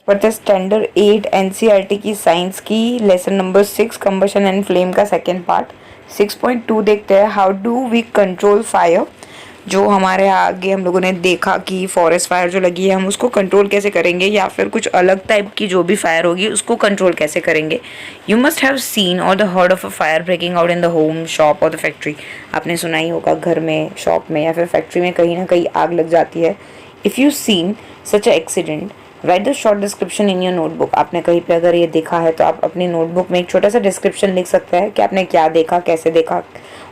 पर the standard 8 NCERT की science की lesson number 6 combustion and flame का सेकेंड पार्ट 6.2 देखते हैं, how do we control fire. जो हमारे आगे हम लोगों ने देखा कि फॉरेस्ट फायर जो लगी है हम उसको कंट्रोल कैसे करेंगे, या फिर कुछ अलग टाइप की जो भी फायर होगी उसको कंट्रोल कैसे करेंगे। यू मस्ट हैव सीन और the heard of a fire breaking out in the home, shop और द फैक्ट्री। आपने सुना ही होगा घर में, शॉप में या फिर फैक्ट्री में कहीं ना कहीं आग लग जाती है। If you seen such a accident, right the short description in your notebook. आपने कहीं पे अगर ये देखा है तो आप अपनी नोटबुक में एक छोटा सा डिस्क्रिप्शन लिख सकते हैं कि आपने क्या देखा, कैसे देखा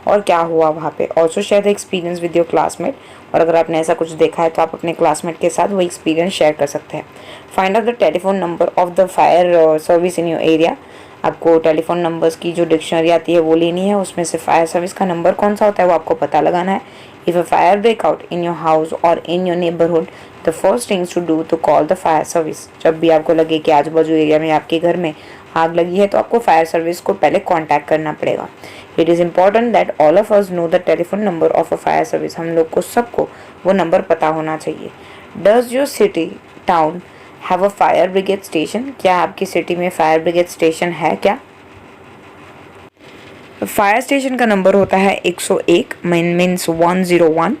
और क्या हुआ वहाँ पे। Also share the experience with your classmate. और अगर आपने ऐसा कुछ देखा है तो आप अपने क्लासमेट के साथ वो एक्सपीरियंस शेयर कर सकते हैं। Find out the telephone number of the fire service in your area. आपको टेलीफोन नंबर्स की जो डिक्शनरी आती है वो लेनी है, उसमें से फायर सर्विस का नंबर कौन सा होता है वो आपको पता लगाना है। If a fire break out in your house और in your neighbourhood, the first things to do to call the fire service. जब भी आपको लगे कि आजू बाजू एरिया में आपके घर में आग लगी है तो आपको फायर सर्विस को पहले कांटेक्ट करना पड़ेगा। It is important that all of us know the telephone number of a fire service. हम लोग को सबको वो नंबर पता होना चाहिए। Does your city town have a fire brigade station. क्या आपकी सिटी में फायर ब्रिगेड स्टेशन है क्या? फायर स्टेशन का नंबर होता है 101, means 101।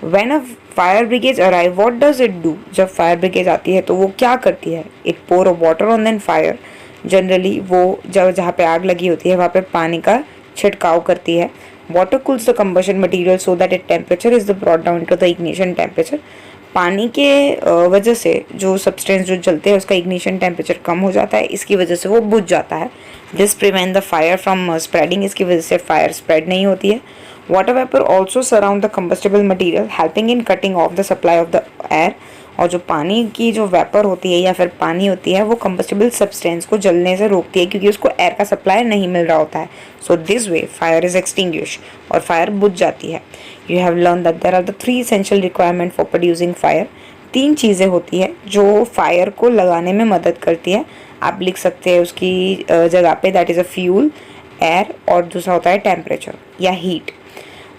When a fire brigade arrive what does it do. जब फायर ब्रिगेड आती है तो वो क्या करती है? It pour a water on then fire. Generally वो जहाँ पे आग लगी होती है वहाँ पे पानी का छिड़काव करती है। Water cools the combustion material so that it temperature is the brought down to the ignition temperature. पानी के वजह से जो सब्सटेंस जो जलते हैं उसका इग्निशन टेम्परेचर कम हो जाता है, इसकी वजह से वो बुझ जाता है। This prevent the fire from spreading. इसकी वजह से फायर स्प्रेड नहीं होती है। Water vapour also surround the combustible material helping in cutting of the supply of the air. और जो पानी की जो वेपर होती है या फिर पानी होती है वो कंबस्टेबल सब्सटेंस को जलने से रोकती है क्योंकि उसको एयर का सप्लाई नहीं मिल रहा होता है। So this way fire is extinguish और फायर बुझ जाती है। You have learn that there are the 3 essential requirement for producing fire. 3 चीज़ें होती है जो फायर को लगाने में मदद करती है। आप लिख सकते हैं उसकी जगह पे, that is a fuel, air और दूसरा होता है टेम्परेचर या heat.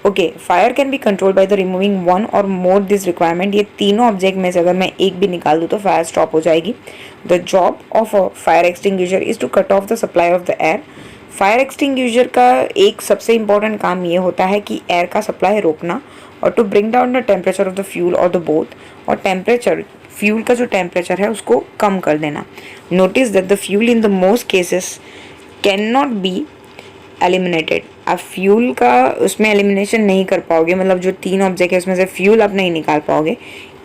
Okay, fire can be control by the removing one और मोर दिस रिक्वायरमेंट। ये तीनों ऑब्जेक्ट में से अगर मैं एक भी निकाल दूँ तो फायर स्टॉप हो जाएगी। The job of a fire extinguisher is to cut off the supply of the air. Fire extinguisher का एक सबसे इम्पॉर्टेंट काम ये होता है कि एयर का सप्लाई रोकना और to bring down the temperature of the fuel और द बोथ। और टेम्परेचर, फ्यूल का जो टेम्परेचर है उसको कम कर देना। Notice that the fuel in the most cases can not be eliminated. आप फ्यूल का उसमें एलिमिनेशन नहीं कर पाओगे, मतलब जो 3 ऑब्जेक्ट है उसमें से फ्यूल आप नहीं निकाल पाओगे।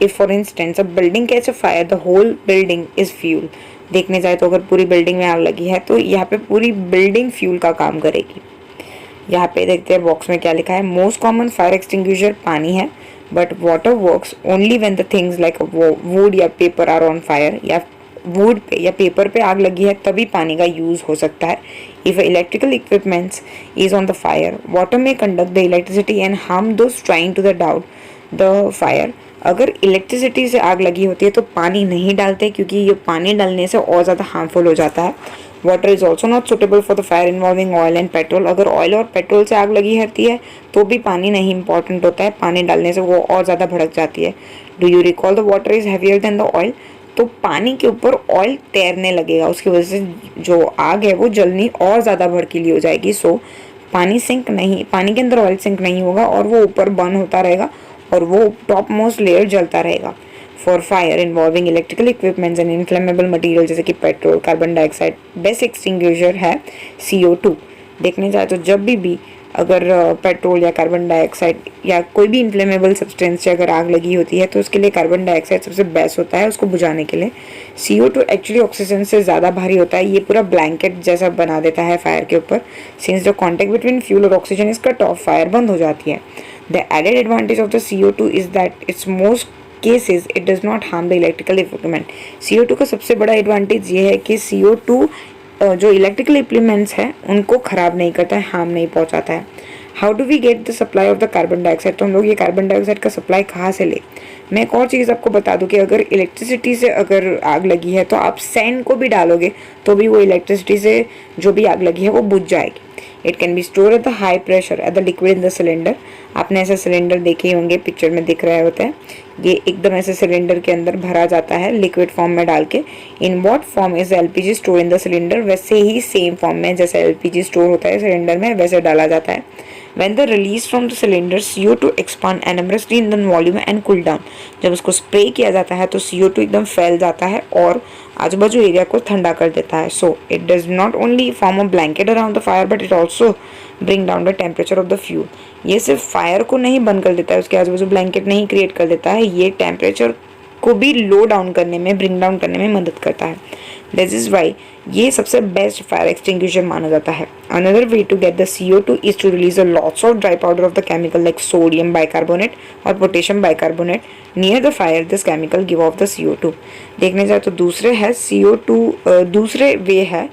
If for instance a building catch a fire the whole building is fuel. देखने जाए तो अगर पूरी बिल्डिंग में आग लगी है तो यहाँ पे पूरी बिल्डिंग फ्यूल का काम करेगी। यहाँ पे देखते हैं बॉक्स में क्या लिखा है। मोस्ट कॉमन फायर एक्सटिंग्विशर पानी है, but water works only when the things like would या पेपर आर ऑन फायर। या वुड पे या पेपर पे आग लगी है तभी पानी का यूज़ हो सकता है। If electrical equipments is on the fire water में conduct the electricity and harm those trying to the doubt the fire. अगर इलेक्ट्रिसिटी से आग लगी होती है तो पानी नहीं डालते क्योंकि ये पानी डालने से और ज़्यादा हार्मफुल हो जाता है। Water is also not suitable for the fire involving oil and petrol. अगर ऑयल और पेट्रोल से आग लगी रहती है तो भी पानी नहीं इंपॉर्टेंट होता है, पानी डालने से वो और ज़्यादा भड़क जाती है। Do you recall the water is heavier than the oil. तो पानी के ऊपर ऑयल तैरने लगेगा, उसकी वजह से जो आग है वो जलनी और ज़्यादा भड़कीली हो जाएगी। सो पानी के अंदर ऑयल सिंक नहीं होगा और वो ऊपर बर्न होता रहेगा और वो टॉप मोस्ट लेयर जलता रहेगा। For fire involving electrical equipments and inflammable material जैसे कि petrol, carbon dioxide, best extinguisher है CO2। देखने जाए तो जब भी अगर पेट्रोल या कार्बन डाइऑक्साइड या कोई भी इन्फ्लेमेबल सब्सटेंस से अगर आग लगी होती है तो उसके लिए कार्बन डाइऑक्साइड सबसे बेस्ट होता है उसको बुझाने के लिए। CO2 एक्चुअली ऑक्सीजन से ज़्यादा भारी होता है, ये पूरा ब्लैंकेट जैसा बना देता है फायर के ऊपर। Since the contact between fuel और oxygen is cut off, fire बंद हो जाती है। The added advantage of the CO2 is that it's most cases it does not harm the electrical equipment. CO2 का सबसे बड़ा एडवांटेज ये है कि CO2 जो इलेक्ट्रिकल इम्प्लीमेंट्स हैं उनको ख़राब नहीं करता है, हार्म नहीं पहुंचाता है। How do we get the supply of the carbon dioxide. तो हम लोग ये कार्बन डाइऑक्साइड का सप्लाई कहाँ से ले। मैं एक और चीज़ आपको बता दूं कि अगर इलेक्ट्रिसिटी से अगर आग लगी है तो आप सैंड को भी डालोगे तो भी वो इलेक्ट्रिसिटी से जो भी आग लगी है वो बुझ जाएगी। It can be store at the high pressure at the liquid in the cylinder. आपने ऐसे सिलेंडर देखे होंगे, पिक्चर में दिख रहे होते हैं, ये एकदम ऐसे सिलेंडर के अंदर भरा जाता है लिक्विड फॉर्म में डाल के। In what form is LPG store in the cylinder, वैसे ही सेम फॉर्म में जैसे एलपीजी स्टोर होता है सिलेंडर में वैसे डाला जाता है। When the release from the cylinder, CO2 expand enormously in the volume and cool down। जब उसको स्प्रे किया जाता है तो CO2 एकदम फैल जाता है और आजू बाजू एरिया को ठंडा कर देता है। So it does not only form a blanket around the fire but it also bring down the temperature of the fuel. ये सिर्फ फायर को नहीं बंद कर देता है, उसके आजू बाजू ब्लैंकेट नहीं क्रिएट कर देता है, ये टेम्परेचर को भी लो डाउन करने में, ब्रिंग डाउन करने में मदद करता है। दिस इज वाई ये सबसे बेस्ट फायर एक्सटिंग्विशर माना जाता है। Another way to get the CO2 is to release a lots of dry powder of the chemical like sodium bicarbonate और potassium bicarbonate near the fire. This chemical give off the CO2। देखने जाए तो दूसरे है CO2, दूसरे वे है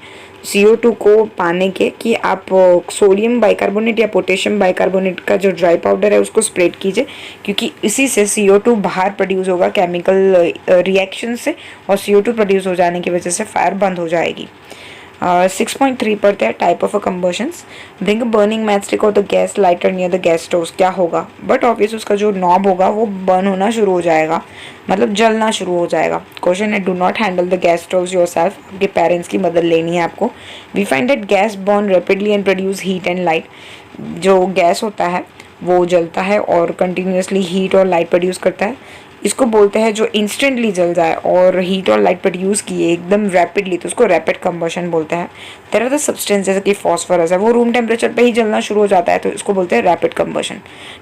CO2 को पाने के कि आप सोडियम बाइकार्बोनेट या पोटेशियम बाइकार्बोनेट का जो ड्राई पाउडर है उसको स्प्रेड कीजिए, क्योंकि इसी से CO2 बाहर प्रोड्यूस होगा केमिकल रिएक्शन से, और CO2 प्रोड्यूस हो जाने की वजह से फायर बंद हो जाएगी। 6.3 पढ़ते हैं type of combustions. Bring burning matchstick और the gas lighter near the gas stove. क्या होगा, बट ऑब्वियस उसका जो नॉब होगा वो बर्न होना शुरू हो जाएगा, मतलब जलना शुरू हो जाएगा। क्वेश्चन है, do not handle the gas stoves yourself. आपके पेरेंट्स की मदद लेनी है आपको। We find that gas burn rapidly and produce heat and light. जो गैस होता है वो जलता है और कंटिन्यूसली हीट और लाइट प्रोड्यूस करता है। इसको बोलते हैं जो इंस्टेंटली जल जाए और हीट और लाइट प्रोड्यूस किए एकदम रैपिडली, तो उसको रैपिड कंबशन बोलते हैं। देयर आर द सब्सटेंस जैसे कि फॉस्फोरस है, वो रूम टेम्परेचर पे ही जलना शुरू हो जाता है, तो इसको बोलते हैं rapid combustion.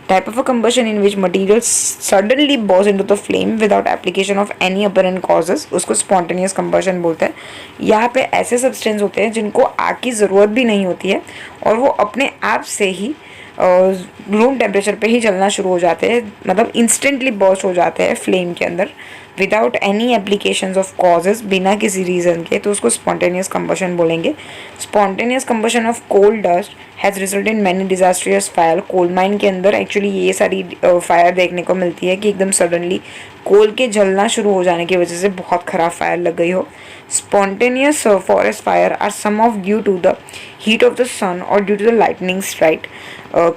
Type of a combustion in which material suddenly burst into the flame without application of any apparent causes, उसको स्पॉन्टेनियस कंबशन बोलते हैं। यहाँ पे ऐसे सब्सटेंस होते हैं जिनको आग की ज़रूरत भी नहीं होती है और वो अपने आप से ही रूम टेम्परेचर पे ही जलना शुरू हो जाते हैं, मतलब इंस्टेंटली बर्स्ट हो जाते हैं फ्लेम के अंदर without any applications of causes, बिना किसी रीज़न के, तो उसको स्पॉन्टेनियस कंबशन बोलेंगे। Spontaneous combustion of coal dust has result in many disastrous fire. Coal mine के अंदर एक्चुअली ये सारी फायर देखने को मिलती है कि एकदम सडनली कोल के जलना शुरू हो जाने की वजह से बहुत ख़राब फायर लग गई हो। Spontaneous forest fire are some of due to the heat of the sun और due to the lightning strike.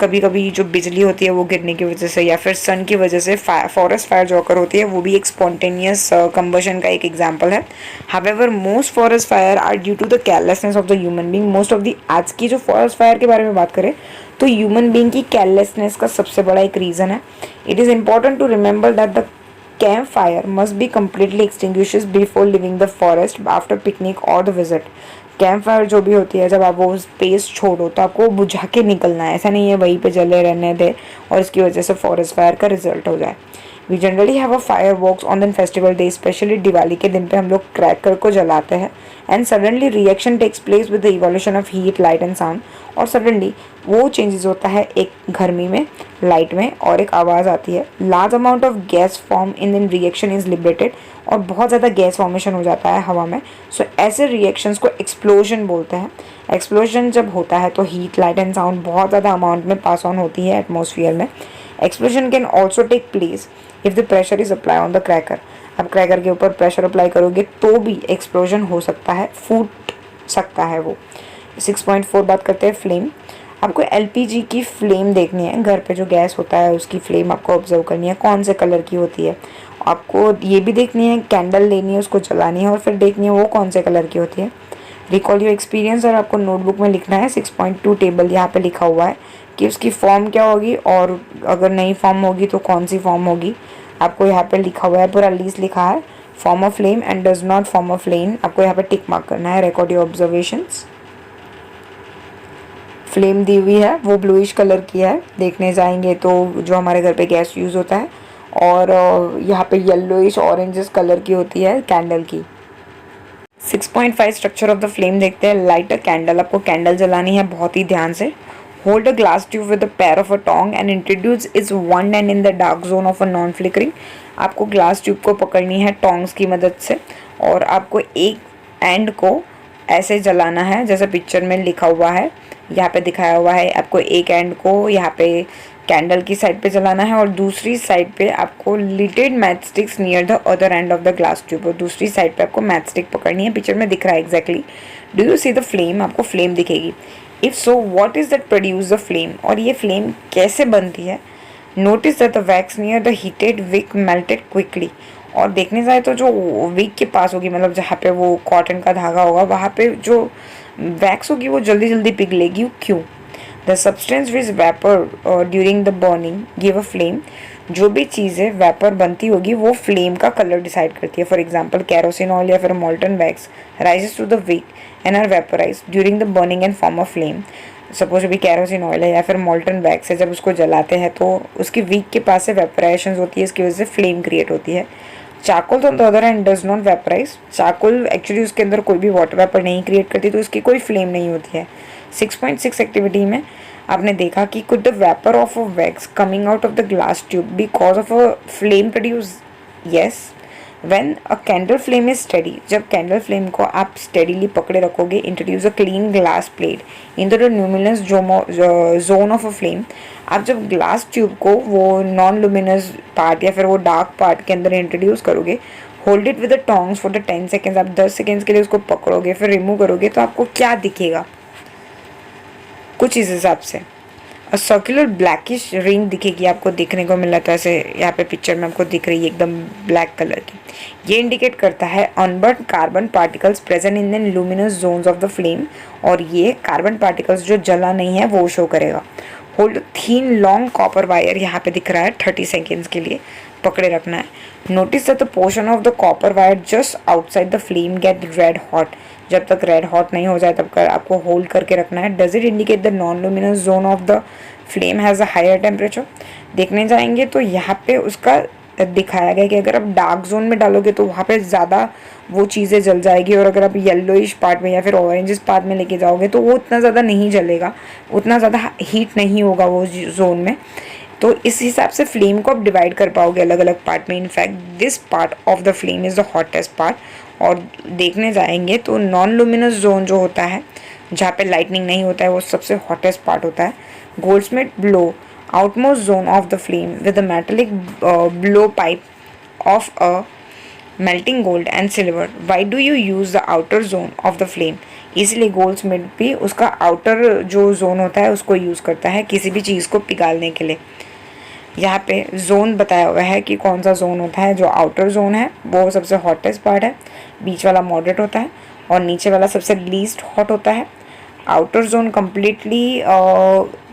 कभी कभी जो बिजली होती है वो गिरने की वजह से या फिर सन की वजह से फॉरेस्ट फायर जो अकर होती है वो भी एक स्पॉन्टेनियस कंबशन का एक एग्जांपल है। However most forest fire are due to the carelessness of the human being. Most of the आज की जो फॉरेस्ट फायर के बारे में बात करें तो ह्यूमन बीइंग की केयरलेसनेस का सबसे बड़ा एक रीज़न है। It is important to remember that the camp fire must be completely extinguished before living the forest after picnic और द विजिट। कैंप फायर जो भी होती है, जब आप वो स्पेस छोड़ो तो आपको बुझा के निकलना है, ऐसा नहीं है वहीं पे जले रहने दे और इसकी वजह से फॉरेस्ट फायर का रिजल्ट हो जाए। We generally have a fire works on the festival day, specially Diwali के दिन पे हम लोग क्रैकर को जलाते हैं and suddenly reaction takes place with the evolution of heat light and sound. और सडनली वो चेंजेस होता है, एक गर्मी में, लाइट में, और एक आवाज़ आती है। Large amount of gas form in reaction is liberated, और बहुत ज़्यादा गैस फॉर्मेशन हो जाता है हवा में। सो ऐसे रिएक्शंस को एक्सप्लोजन बोलते हैं। एक्सप्लोजन जब होता है तो हीट लाइट एंड साउंड बहुत ज़्यादा अमाउंट में पास ऑन होती है एटमॉस्फेयर में। Explosion can also take place if the pressure is apply on the cracker. आप क्रैकर के ऊपर प्रेशर अप्लाई करोगे तो भी एक्सप्लोजन हो सकता है, फूट सकता है वो। 6.4 बात करते हैं फ्लेम। आपको एलपीजी की फ्लेम देखनी है, घर पे जो गैस होता है उसकी फ्लेम आपको ऑब्जर्व करनी है, कौन से कलर की होती है। आपको ये भी देखनी है, कैंडल लेनी है, उसको जलानी है और फिर देखनी है वो कौन से कलर की होती है। रिकॉल योर एक्सपीरियंस, और आपको नोटबुक में लिखना है 6.2 टेबल यहाँ पे लिखा हुआ है कि उसकी फॉर्म क्या होगी और अगर नई फॉर्म होगी तो कौन सी फॉर्म होगी। आपको यहाँ पे लिखा हुआ है, पूरा लिस्ट लिखा है, form of flame and does not form of flame. आपको यहाँ पे टिक मार्क करना है। Record your observations. फ्लेम दी हुई है, वो ब्लूइश कलर की है, देखने जाएंगे तो जो हमारे घर पे गैस यूज़ होता है, और यहाँ पे येलोइश ऑरेंजिश कलर की होती है कैंडल की। 6.5 स्ट्रक्चर ऑफ द फ्लेम देखते हैं। लाइट अ कैंडल, आपको कैंडल जलानी है बहुत ही ध्यान से। Hold a glass tube with a pair of a tong and introduce is one end in the dark zone of a non flickering. आपको ग्लास ट्यूब को पकड़नी है टोंग्स की मदद से और आपको एक एंड को ऐसे जलाना है जैसे पिक्चर में लिखा हुआ है, यहाँ पे दिखाया हुआ है। आपको एक एंड को यहाँ पे कैंडल की साइड पे जलाना है और दूसरी साइड पे आपको lighted match sticks near the other end of the glass tube, और दूसरी साइड पे आपको मैच स्टिक पकड़नी है। पिक्चर में दिख रहा है exactly. Do you see the flame, आपको फ्लेम दिखेगी। If so what is that produce the flame, और ये फ्लेम कैसे बनती है। Notice that the wax near the heated wick melted quickly, और देखने जाए तो जो विक के पास होगी, मतलब जहाँ पे वो कॉटन का धागा होगा, वहाँ पे जो वैक्स होगी वो जल्दी जल्दी पिघलेगी। क्यों? The substance which vapour during the burning give a flame, जो भी चीज़ें वेपर बनती होगी वो फ्लेम का कलर डिसाइड करती है। फॉर एग्जाम्पल कैरोसिन ऑयल या फिर molten wax rises to the wick and are vaporise during the burning and form of flame. Suppose अभी कैरोसिन ऑयल है या फिर मोल्टन वैक्स है, जब उसको जलाते हैं तो उसकी विक के पास से वेपराइजेशन होती है, इसकी वजह से फ्लेम क्रिएट होती है। Charcoal on the other hand does not vaporise, charcoal actually उसके अंदर कोई भी वाटर वेपर नहीं क्रिएट करती, तो उसकी कोई फ्लेम नहीं होती है। 6.6 एक्टिविटी में आपने देखा कि could the vapour of a wax coming out of the glass tube be cause of a flame produce. Yes, when a candle flame is steady, जब कैंडल फ्लेम को आप स्टेडीली पकड़े रखोगे, introduce a clean glass plate in the luminous zone of a flame, आप जब glass tube को वो non luminous part या फिर वो डार्क पार्ट के अंदर इंट्रोड्यूस करोगे, hold it with the tongs for the 10 seconds, आप 10 सेकेंड्स के लिए उसको पकड़ोगे, फिर रिमूव करोगे, तो आपको क्या दिखेगा कुछ इस हिसाब से। और सर्कुलर ब्लैकिश रिंग दिखेगी आपको, देखने को मिला था ऐसे यहाँ पे पिक्चर में आपको दिख रही है एकदम ब्लैक कलर की। ये इंडिकेट करता है unburn carbon particles present in the luminous zones of the flame, और ये कार्बन पार्टिकल्स जो जला नहीं है वो शो करेगा। होल्ड थीन लॉन्ग कॉपर वायर, यहाँ पे दिख रहा है 30 सेकेंड्स के लिए पकड़े रखना है। Notice that the portion of the copper wire just outside the flame get red hot, जब तक रेड हॉट नहीं हो जाए तब तक आपको होल्ड करके रखना है। Does it indicate the non luminous zone of the flame has a higher temperature. देखने जाएंगे तो यहाँ पे उसका दिखाया गया कि अगर आप डार्क जोन में डालोगे तो वहाँ पे ज़्यादा वो चीज़ें जल जाएगी, और अगर आप येलोइश पार्ट में या फिर ऑरेंजिस पार्ट में लेके जाओगे तो वो उतना ज़्यादा नहीं जलेगा, उतना ज़्यादा हीट नहीं होगा वो जोन में। तो इस हिसाब से फ्लेम को आप डिवाइड कर पाओगे अलग अलग पार्ट में। In fact this part of the flame is the hottest part. और देखने जाएंगे तो नॉन लुमिनस जोन जो होता है, जहाँ पे लाइटनिंग नहीं होता है, वो सबसे हॉटेस्ट पार्ट होता है। Goldsmith blow outmost zone of the flame with a metallic blow pipe of a melting gold and silver. Why do you use the outer zone of the flame, इसलिए Goldsmith भी उसका outer जो zone होता है उसको use करता है किसी भी चीज़ को पिघालने के लिए। यहाँ पे जोन बताया हुआ है कि कौन सा जोन होता है। जो आउटर जोन है वो सबसे हॉटेस्ट पार्ट है, बीच वाला मॉडरेट होता है और नीचे वाला सबसे लीस्ट हॉट होता है। Outer zone completely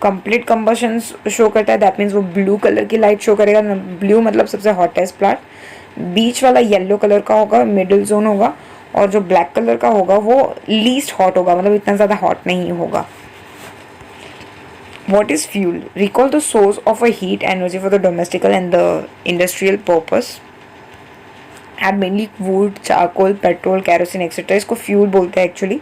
complete combustion show करता है, दैट मीन्स वो ब्लू कलर की लाइट शो करेगा। ब्लू मतलब सबसे हॉटेस्ट पार्ट। बीच वाला येलो कलर का होगा, मिडिल जोन होगा, और जो ब्लैक कलर का होगा वो लीस्ट हॉट होगा, मतलब इतना ज़्यादा हॉट नहीं होगा। What is fuel? Recall the source of a heat energy for the domestical and the industrial purpose. Add mainly wood, charcoal, petrol, kerosene etc. इसको फ्यूल बोलते हैं एक्चुअली।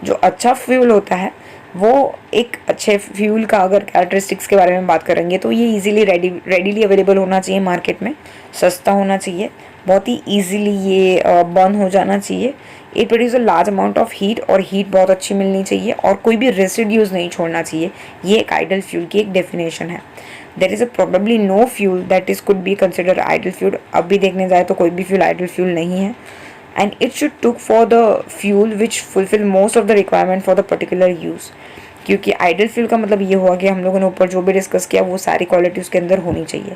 जो अच्छा फ्यूल होता है वो एक अच्छे फ्यूल का अगर कैरेक्टरिस्टिक्स के बारे में बात करेंगे तो ये इजीली रेडीली अवेलेबल होना चाहिए मार्केट में, सस्ता होना चाहिए, बहुत ही इजीली ये बर्न हो जाना चाहिए। It produce a large amount of heat, और हीट बहुत अच्छी मिलनी चाहिए, और कोई भी रेसिड्यूज नहीं छोड़ना चाहिए। ये एक आइडल फ्यूल की एक डेफिनेशन है। There is a probably no fuel that is could be consider ideal fuel. अब भी देखने जाए तो कोई भी फ्यूल आइडल फ्यूल नहीं है। And it should took for the fuel which fulfil most of the requirement for the particular use. क्योंकि आइडल फ्यूल का मतलब ये हुआ कि हम लोगों ने ऊपर जो भी डिस्कस किया वो सारी क्वालिटी उसके अंदर होनी चाहिए।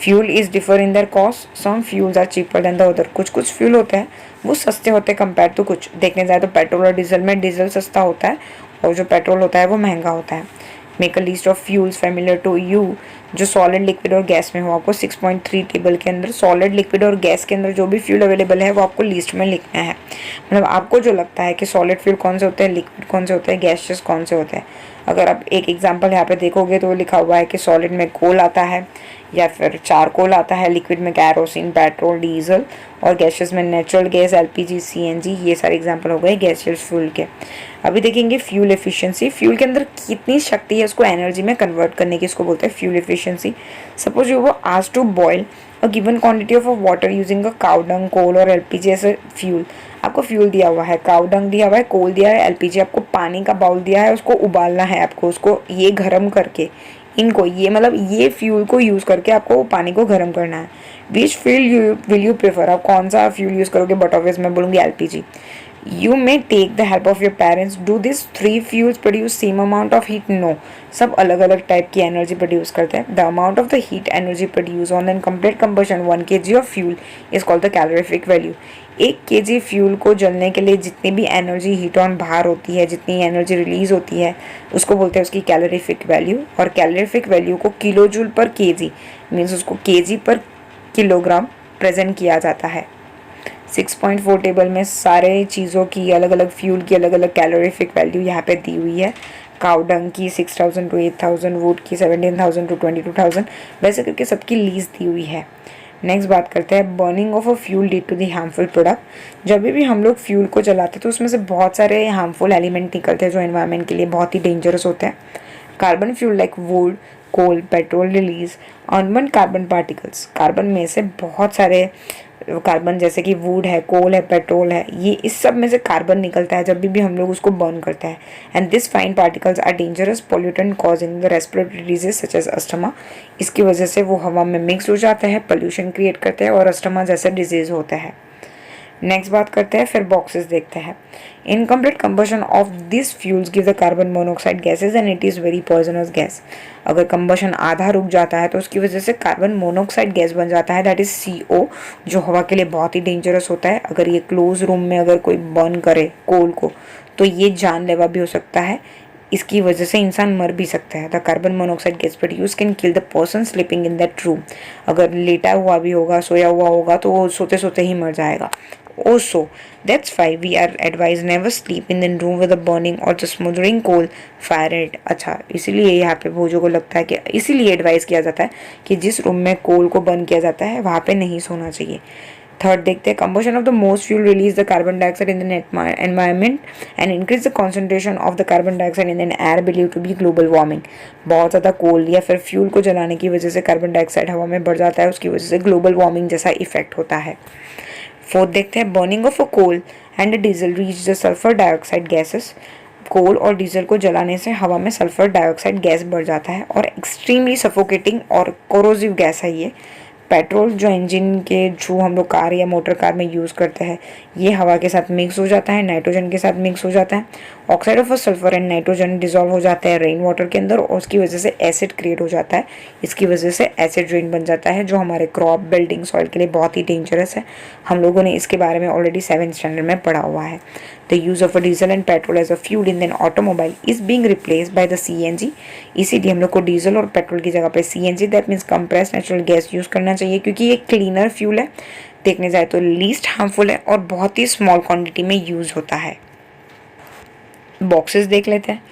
Fuel is differ in their cost, some fuels are cheaper than the other. कुछ कुछ फ्यूल होते हैं वो सस्ते होते हैं कंपेयर टू कुछ। देखने जाए तो पेट्रोल और डीजल में डीजल सस्ता होता है और जो पेट्रोल होता है वो महंगा होता है। Make a list of fuels familiar to you, जो सॉलिड, लिक्विड और गैस में हो। आपको 6.3 टेबल के अंदर सॉलिड, लिक्विड और गैस के अंदर जो भी फ्यूल अवेलेबल है वो आपको लिस्ट में लिखना है। मतलब आपको जो लगता है कि सॉलिड फ्यूल कौन से होते हैं, लिक्विड कौन से होते हैं, गैसेस कौन से होते हैं। अगर आप एक एग्जांपल यहाँ पे देखोगे तो लिखा हुआ है कि सॉलिड में कोल आता है या फिर चारकोल आता है, लिक्विड में कैरोसिन, पेट्रोल, डीजल, और गैसेस में नेचुरल गैस, एलपीजी, सीएनजी। ये सारे एग्जांपल हो गए गैसियस फ्यूल के। अभी देखेंगे फ्यूल एफिशिएंसी। फ्यूल के अंदर कितनी शक्ति है उसको एनर्जी में कन्वर्ट करने की, इसको बोलते हैं फ्यूल एफिशिएंसी। सपोज यू वो asked to boil a given quantity of water using a cow dung, coal और एलपीजी एज अ फ्यूल। आपको फ्यूल दिया हुआ है, काउ डंग दिया हुआ है, कोल दिया है, एलपीजी, आपको पानी का बाउल दिया है, उसको उबालना है आपको, उसको ये गर्म करके इनको ये मतलब ये फ्यूल को यूज़ करके आपको पानी को गर्म करना है। विच फ्यूल विल यू प्रेफर, आप कौन सा फ्यूल यूज़ करोगे? बट ऑब्वियस मैं बोलूँगी LPG. You may take the help of your parents. Do these three fuels produce same amount of heat? No. सब अलग अलग टाइप की एनर्जी प्रोड्यूस करते हैं. The amount of the heat energy produced on the complete combustion 1 kg of fuel is called the calorific value. 1 kg fuel को जलने के लिए जितनी भी एनर्जी हीट ऑन बाहर होती है, जितनी एनर्जी रिलीज होती है, उसको बोलते हैं उसकी कैलोरीफिक वैल्यू. और कैलोरीफिक वैल्यू को किलो जूल पर केजी मीन्स उसको केजी पर किलोग्राम प्रेजेंट किया जाता है. 6.4 टेबल में सारे चीज़ों की अलग अलग फ्यूल की अलग अलग कैलोरीफिक वैल्यू यहाँ पे दी हुई है. काउडंग की 6000 to 8000, वुड की 17000 to 22000, वैसे करके सबकी लीज दी हुई है. नेक्स्ट बात करते हैं burning of a fuel due to the harmful product. जब भी हम लोग फ्यूल को जलाते हैं तो उसमें से बहुत सारे हार्मफुल एलिमेंट निकलते हैं जो एनवायरनमेंट के लिए बहुत ही डेंजरस होते हैं. Carbon fuel like wood, coal, petrol release unburnt carbon particles. Carbon में से बहुत सारे कार्बन जैसे कि वुड है, कोल है, पेट्रोल है, ये इस सब में से कार्बन निकलता है जब भी हम लोग उसको बर्न करते हैं. And this fine particles are dangerous pollutant causing the respiratory disease such as asthma. इसकी वजह से वो हवा में मिक्स हो जाते हैं, पोल्यूशन क्रिएट करते हैं और अस्थमा जैसे डिजीज होते हैं. नेक्स्ट बात करते हैं फिर बॉक्सेस देखते हैं. Incomplete combustion of this fuels give the carbon monoxide gases and it is very poisonous gas. अगर कंबशन आधा रुक जाता है तो उसकी वजह से कार्बन मोनोऑक्साइड गैस बन जाता है, दैट इज CO, जो हवा के लिए बहुत ही डेंजरस होता है. अगर ये क्लोज रूम में अगर कोई बर्न करे कोल को तो ये जानलेवा भी हो सकता है. इसकी वजह से इंसान मर भी सकता है. The carbon monoxide gas produce can kill the person sleeping in that room. अगर लेटा हुआ भी होगा, सोया हुआ होगा तो वो सोते सोते ही मर जाएगा. Also, that's why we are advised never sleep in the room with the burning or the smoldering coal fire it. अच्छा, इसीलिए यहाँ पे भोजों को लगता है कि इसीलिए एडवाइस किया जाता है कि जिस रूम में कोल को बर्न किया जाता है वहाँ पे नहीं सोना चाहिए. थर्ड देखते हैं combustion of the most fuel release the carbon dioxide in the environment and increase the concentration of the carbon dioxide in an air believe to be global warming. बहुत ज़्यादा कोल या फिर फ्यूल को जलाने की वजह से कार्बन डाइऑक्साइड हवा में बढ़ जाता है, उसकी वजह से ग्लोबल वार्मिंग जैसा इफेक्ट होता है. फोर्थ देखते हैं burning of a coal and diesel reach the sulphur dioxide gases. Coal और डीजल को जलाने से हवा में सल्फर डाइऑक्साइड गैस बढ़ जाता है और एक्सट्रीमली सफोकेटिंग और कोरोसिव गैस है ये. पेट्रोल जो इंजन के थ्रू हम लोग कार या मोटर कार में यूज़ करते हैं ये हवा के साथ मिक्स हो जाता है, नाइट्रोजन के साथ मिक्स हो जाता है. Oxide of sulphur and nitrogen dissolve हो जाता है रेन वाटर के अंदर और उसकी वजह से एसिड क्रिएट हो जाता है. इसकी वजह से एसिड रेन बन जाता है जो हमारे क्रॉप बिल्डिंग सॉइल के लिए बहुत ही डेंजरस है. हम लोगों ने इसके बारे में ऑलरेडी 7th स्टैंडर्ड में पढ़ा हुआ है. The use of a diesel and petrol as a fuel in an automobile is being replaced by the CNG. इसीलिए हम लोग को डीजल और पेट्रोल की जगह पे CNG that means compressed natural gas use करना चाहिए क्योंकि ये क्लीनर फ्यूल है, देखने जाए तो लीस्ट हार्मफुल है और बहुत ही स्मॉल क्वांटिटी में यूज़ होता है. बॉक्सेस देख लेते हैं.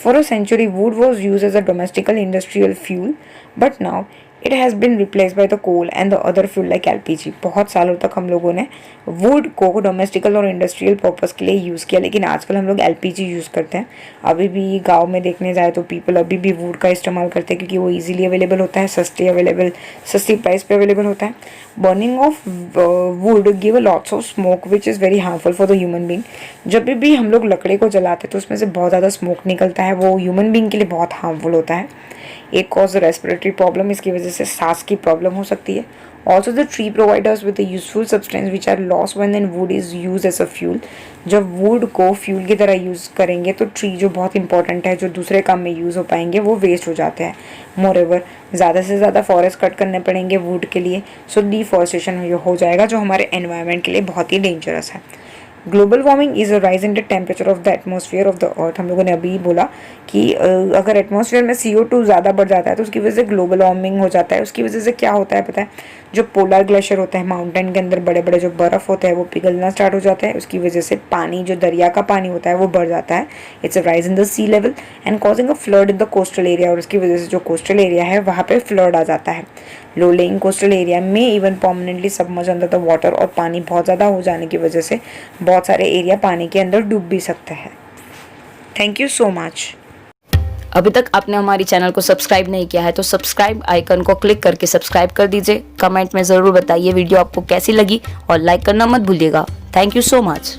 For a century wood was use as a domestical industrial fuel but now it has been replace by the coal and the other fuel like LPG. बहुत सालों तक हम लोगों ने वुड को डोमेस्टिकल और इंडस्ट्रियल पर्पस के लिए यूज़ किया, लेकिन आजकल हम लोग LPG यूज़ करते हैं. अभी भी गांव में देखने जाए तो पीपल अभी भी वुड का इस्तेमाल करते हैं क्योंकि वो इजीली अवेलेबल होता है, सस्ती प्राइस पे अवेलेबल होता है. Burning of would give a lots of smoke which is very harmful for the human being. जब भी हम लोग लकड़ी को जलाते हैं तो उसमें से बहुत ज़्यादा स्मोक निकलता है, वो ह्यूमन बींग के लिए बहुत हार्मफुल होता है. एक कॉज रेस्पिरेटरी प्रॉब्लम, इसकी वजह से सांस की प्रॉब्लम हो सकती है. Also the tree providers with useful substance which are lost when an wood is use as a fuel. जब वुड को फ्यूल की तरह यूज़ करेंगे तो ट्री जो बहुत इंपॉर्टेंट है, जो दूसरे काम में यूज़ हो पाएंगे, वो वेस्ट हो जाते हैं. मोर एवर ज़्यादा से ज़्यादा फॉरेस्ट कट करने पड़ेंगे वुड के लिए, सो डिफॉरेस्टेशन हो जाएगा जो हमारे एनवायरनमेंट के लिए बहुत ही डेंजरस है. Global warming is a rise in the temperature of the atmosphere of the earth. हम लोगों ने अभी बोला कि अगर एटमॉस्फेयर में CO2 ज़्यादा बढ़ जाता है तो उसकी वजह से ग्लोबल वार्मिंग हो जाता है. उसकी वजह से क्या होता है पता है, जो पोलर ग्लेशियर होते हैं, माउंटेन के अंदर बड़े बड़े जो बर्फ़ होते हैं वो पिघलना स्टार्ट हो जाता है. उसकी वजह से पानी, जो दरिया का पानी होता है, वो बढ़ जाता है. It's a rise in the sea level and causing a flood in the coastal area. और उसकी वजह से जो कोस्टल एरिया है वहाँ पे फ्लड आ जाता है. लो लेइंग कोस्टल एरिया में even permanently submerge under the water, और पानी बहुत ज़्यादा हो जाने की वजह से बहुत सारे एरिया पानी के अंदर डूब भी सकते हैं. Thank you so much. अभी तक आपने हमारी चैनल को सब्सक्राइब नहीं किया है तो सब्सक्राइब आइकन को क्लिक करके सब्सक्राइब कर दीजिए. कमेंट में ज़रूर बताइए वीडियो आपको कैसी लगी और लाइक करना मत भूलिएगा. Thank you so much.